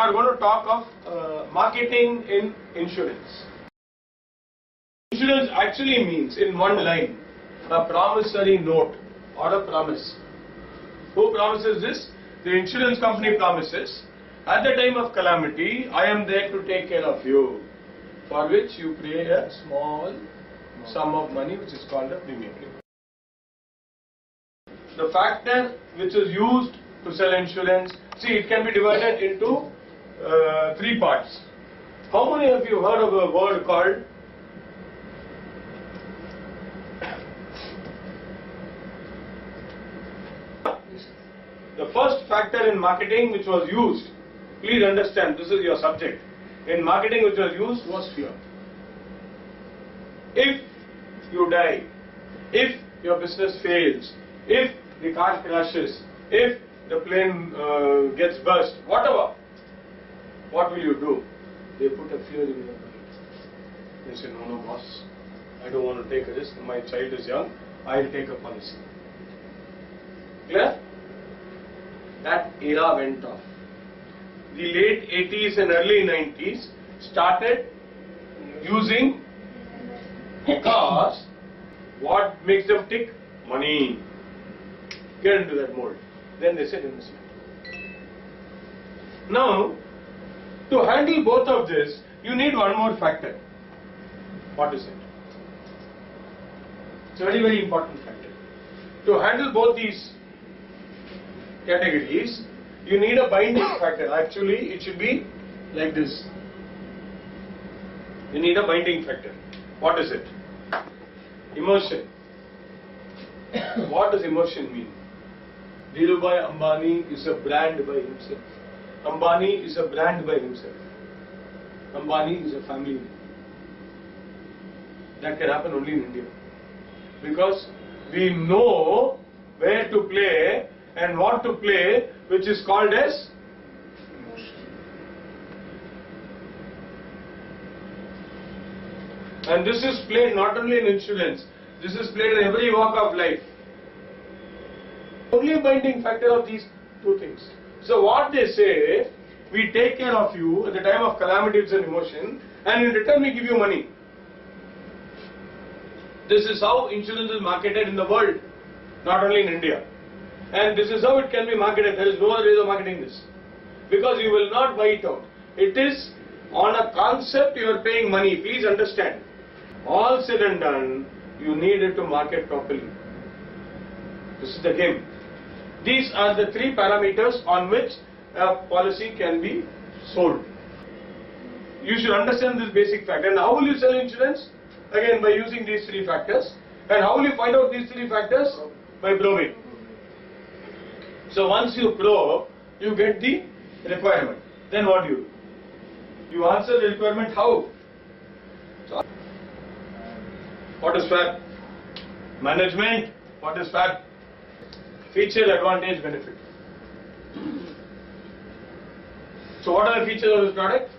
are going to talk of marketing in insurance. Insurance actually means, in one line, a promissory note or a promise. Who promises this? The insurance company promises, at the time of calamity, I am there to take care of you, for which you pay a small sum of money which is called a premium. The factor which is used to sell insurance, see, it can be divided into three parts. How many of you heard of a word called the first factor in marketing which was used? Please understand, this is your subject. In marketing which was used was fear. If you die, if your business fails, if the car crashes, if the plane gets burst, whatever, what will you do? They put a fear in your mind. They say, no, boss, I don't want to take a risk. My child is young, I'll take a policy. Clear? That era went off. The late 80s and early 90s started using, because what makes them tick? Money. Get into that mold. Then they said investment. Now, to handle both of this, you need one more factor. What is it? It's a very, very important factor. To handle both these categories, you need a binding factor. Actually, it should be like this. You need a binding factor. What is it? Emotion. What does emotion mean? Dhirubhai Ambani is a brand by himself. Ambani is a brand by himself. Ambani is a family name. That can happen only in India. Because we know where to play and what to play, which is called as emotion. And this is played not only in insurance, this is played in every walk of life. Only a binding factor of these two things. So what they say, we take care of you at the time of calamities and emotion, and in return we give you money. This is how insurance is marketed in the world, not only in India. And this is how it can be marketed. There is no other way of marketing this. Because you will not buy it out. It is on a concept you are paying money. Please understand. All said and done, you need it to market properly. This is the game. These are the three parameters on which a policy can be sold. You should understand this basic fact. And how will you sell insurance? Again, by using these three factors. And how will you find out these three factors? By probing. So once you probe, you get the requirement. Then what do you do? You answer the requirement how? So, what is FAB? Management. What is FAB? Feature, advantage, benefit. So what are the features of this product?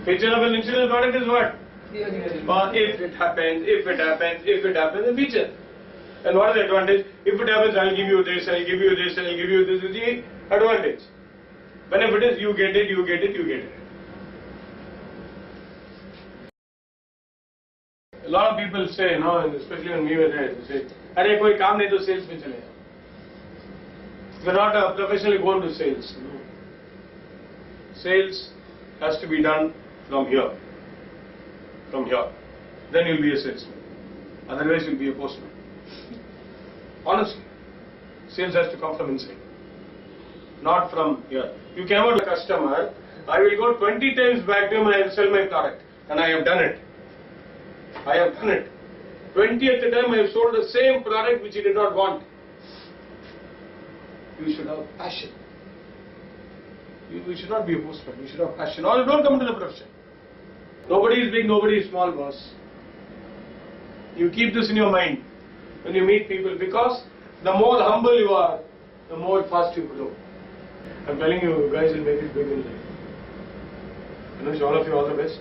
Feature of an insurance product is what? If it happens, the feature. And what is the advantage? If it happens, I'll give you this, I'll give you this, I'll give you this, is the advantage. Benefit is you get it, you get it, you get it. A lot of people say, no, especially when we were there, they say, "Arey, koi kaam nahi to sales mein chale jao." We're not professionally going to sales. No. Sales has to be done from here. From here. Then you'll be a salesman. Otherwise you'll be a postman. Honestly. Sales has to come from inside. Not from here. You came out to a customer, I will go 20 times back to him and I will sell my product. And I have done it. I have done it. 20th time I have sold the same product which he did not want. You should have passion. You should not be a postman. You should have passion. Or you don't come into the profession. Nobody is big, nobody is small, boss. You keep this in your mind when you meet people, because the more humble you are, the more fast you grow. I'm telling you, guys will make it big in life. I wish all of you all the best.